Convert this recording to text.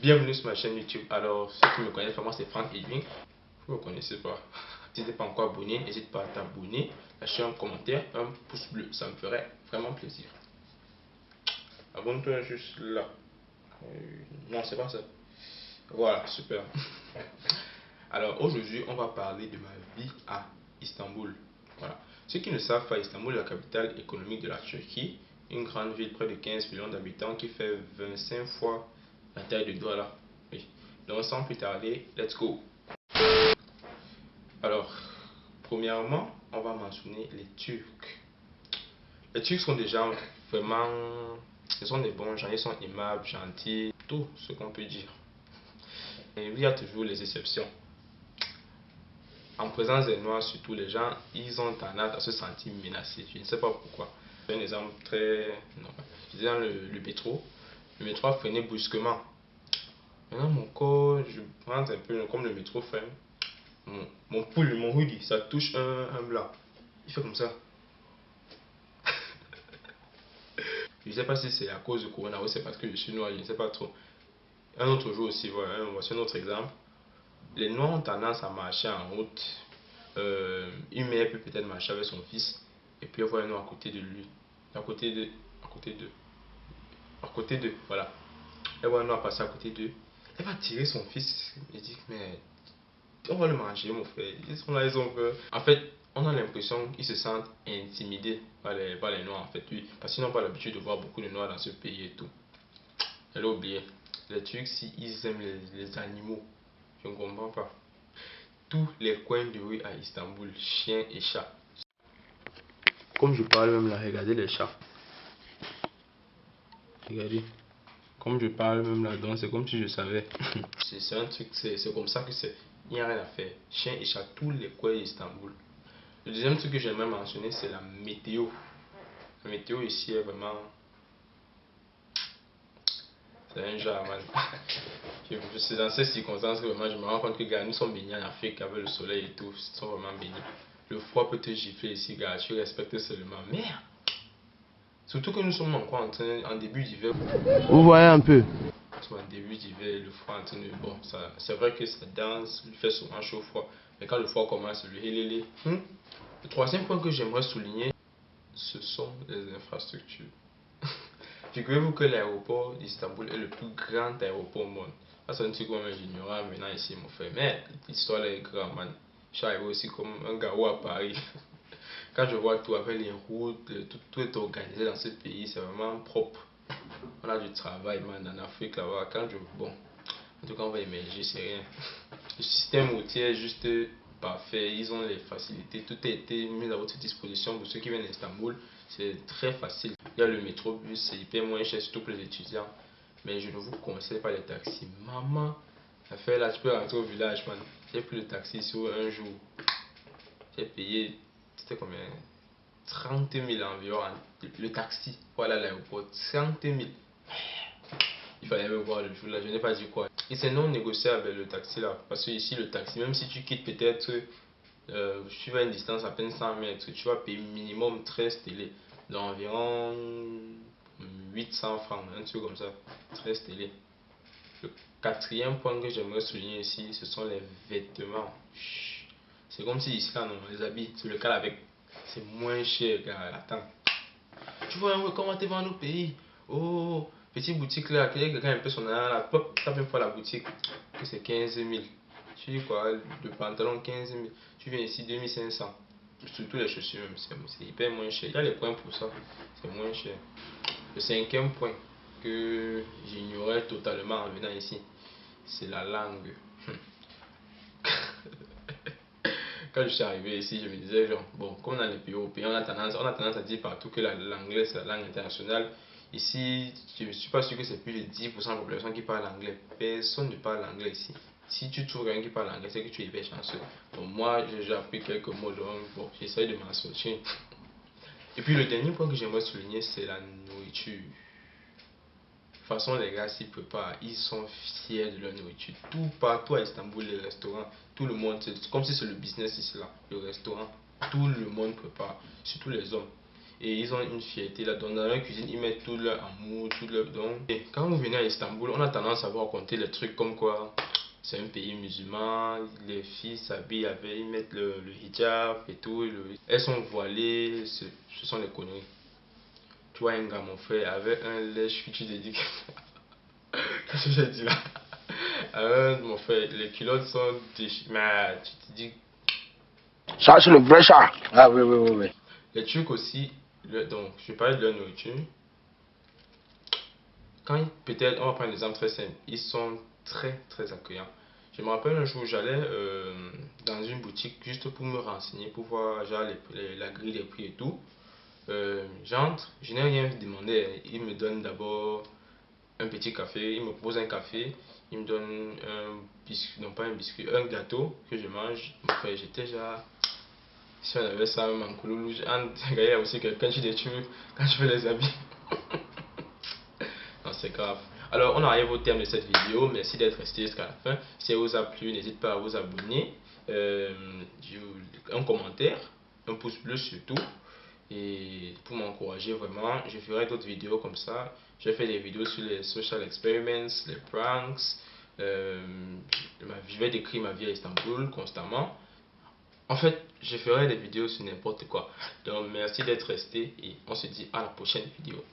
Bienvenue sur ma chaîne YouTube. Alors, ceux qui me connaissent, moi c'est Franck Edwin. Vous ne me connaissez pas. Si tu n'es pas encore abonné, n'hésite pas à t'abonner, lâcher un commentaire, un pouce bleu. Ça me ferait vraiment plaisir. Abonne-toi juste là. Non, c'est pas ça. Voilà, super. Alors, aujourd'hui, on va parler de ma vie à Istanbul. Voilà. Ceux qui ne savent pas, Istanbul est la capitale économique de la Turquie. Une grande ville près de 15 millions d'habitants qui fait 25 fois la taille de Douala. Oui. Donc, sans plus tarder, let's go. Alors, premièrement, on va mentionner les Turcs. Les Turcs sont des gens vraiment... Ils sont des bons gens, ils sont aimables, gentils, tout ce qu'on peut dire. Et il y a toujours les exceptions. En présence des Noirs, surtout les gens, ils ont tendance à se sentir menacés. Je ne sais pas pourquoi. Un exemple très... Non, je disais dans le métro. Le métro a freiné brusquement. Maintenant, mon corps, je rentre un peu comme le métro freine. Mon pull, mon hoodie, ça touche un blanc. Il fait comme ça. Je ne sais pas si c'est à cause du corona ou c'est parce que je suis noir, je ne sais pas trop. Un autre jour aussi, voilà, voici un autre exemple. Les noirs ont tendance à marcher en route. Une mère peut peut-être marcher avec son fils et puis elle voit un noir à côté de lui. À côté d'eux, voilà. Elle voit un noir passer à côté d'eux. Elle va tirer son fils. Elle dit, mais on va le manger, mon frère. Ils sont là, ils ont peur. En fait, on a l'impression qu'ils se sentent intimidés par les noirs, en fait, oui. Parce qu'ils n'ont pas l'habitude de voir beaucoup de noirs dans ce pays et tout. Elle a oublié. Les Turcs, si ils aiment les animaux, je ne comprends pas. Tous les coins de rue à Istanbul, chiens et chats. Comme je parle même là, regardez les chats. Regardez. Comme je parle même là, donc c'est comme si je savais. C'est un truc, c'est comme ça que c'est. Il n'y a rien à faire. Chiens et chats, tous les coins d'Istanbul. Le deuxième truc que j'aimerais mentionner, c'est la météo. La météo ici est vraiment... C'est un genre, man. C'est dans ces circonstances que vraiment je me rends compte que gars, nous sommes baignés en Afrique avec le soleil et tout. Ils sont vraiment baignés. Le froid peut te gifler ici, gars. Tu respectes seulement. Merde! Surtout que nous sommes encore en début d'hiver. Vous voyez un peu. En début d'hiver, le froid en train de... Bon, c'est vrai que ça danse, il fait souvent chaud-froid. Mais quand le froid commence, le hélélé. Le troisième point que j'aimerais souligner, ce sont les infrastructures. Figurez-vous que l'aéroport d'Istanbul est le plus grand aéroport au monde. Ça, c'est un truc que moi j'ignorais maintenant ici, mon frère. Mais l'histoire là est grande, man. Je suis arrivé aussi comme un gars à Paris. Quand je vois tout avec les routes, tout est organisé dans ce pays, c'est vraiment propre. On a du travail, man, en Afrique là-bas. Bon, en tout cas, on va émerger, c'est rien. Le système routier est juste parfait. Ils ont les facilités. Tout a été mis à votre disposition pour ceux qui viennent d'Istanbul. C'est très facile. Il y a le métrobus, c'est hyper moins cher, surtout pour les étudiants. Mais je ne vous conseille pas les taxis. Maman, ça fait là, tu peux rentrer au village, man. J'ai pris le taxi sur un jour. J'ai payé, c'était combien? 30 000 environ. Le taxi, voilà l'aéroport. 30 000. Il fallait me voir le jour là, je n'ai pas dit quoi. Et c'est non négociable le taxi là. Parce que ici, le taxi, même si tu quittes peut-être sur une distance à peine 100 mètres, tu vas payer minimum 13 télé. D'environ 800 francs, un truc comme ça. 13 télé. Le quatrième point que j'aimerais souligner ici, ce sont les vêtements. C'est comme si ici, là, non, les habits, c'est le cas avec. C'est moins cher, gars. Attends. Tu vois, comment tu vas dans nos pays? Oh, petite boutique là, quelqu'un un peu son argent là, pop, tape une fois la boutique, que c'est 15 000. Tu dis quoi, le pantalon 15 000. Tu viens ici 2500. Surtout les chaussures, c'est hyper moins cher. Il y a les points pour ça, c'est moins cher. Le cinquième point que j'ignorais totalement en venant ici, c'est la langue. Quand je suis arrivé ici, je me disais, genre, bon, comme dans les pays européens, on a tendance à dire partout que l'anglais c'est la langue internationale. Ici, je ne suis pas sûr que c'est plus de 10% de la population qui parle anglais. Personne ne parle anglais ici. Si tu trouves quelqu'un qui parle anglais, c'est que tu es hyper chanceux. Bon, moi, j'ai appris quelques mots, donc bon, j'essaie de m'en sortir. Et puis le dernier point que j'aimerais souligner, c'est la nourriture. De toute façon, les gars s'y préparent, ils sont fiers de leur nourriture. Tout partout à Istanbul, les restaurants, tout le monde, c'est comme si c'est le business ici là, le restaurant, tout le monde prépare, surtout les hommes. et ils ont une fierté là. Donc dans leur cuisine, ils mettent tout leur amour, tout leur don. Et quand vous venez à Istanbul, on a tendance à voir raconter les trucs comme quoi c'est un pays musulman, les filles s'habillent avec, ils mettent le hijab et tout, elles sont voilées, ce sont les conneries. Tu vois un gars, mon frère, avec un lèche, tu te dis qu'est-ce que j'ai dit là? Mon frère, les culottes sont déchirées, mais tu te dis. Ça, c'est le vrai ça. Ah oui, oui, oui, oui. Les trucs aussi, donc je parlais de leur nourriture. Quand peut-être, on va prendre un exemple très simple, ils sont très très accueillants. Je me rappelle un jour, j'allais dans une boutique juste pour me renseigner, pour voir genre, la grille des prix et tout. J'entre, je n'ai rien demandé. Ils me donnent d'abord un petit café, ils me proposent un café, ils me donnent un biscuit, non pas un biscuit, un gâteau que je mange. Enfin, j'étais genre, si on avait ça même en Kouloulou, il y a aussi quelqu'un qui des trucs quand je fais les habits. Non, c'est grave. Alors, on arrive au terme de cette vidéo. Merci d'être resté jusqu'à la fin. Si elle vous a plu, n'hésitez pas à vous abonner, un commentaire, un pouce bleu surtout. Et pour m'encourager vraiment, je ferai d'autres vidéos comme ça. Je fais des vidéos sur les social experiments, les pranks. Je vais décrire ma vie à Istanbul constamment. En fait, je ferai des vidéos sur n'importe quoi. Donc, merci d'être resté et on se dit à la prochaine vidéo.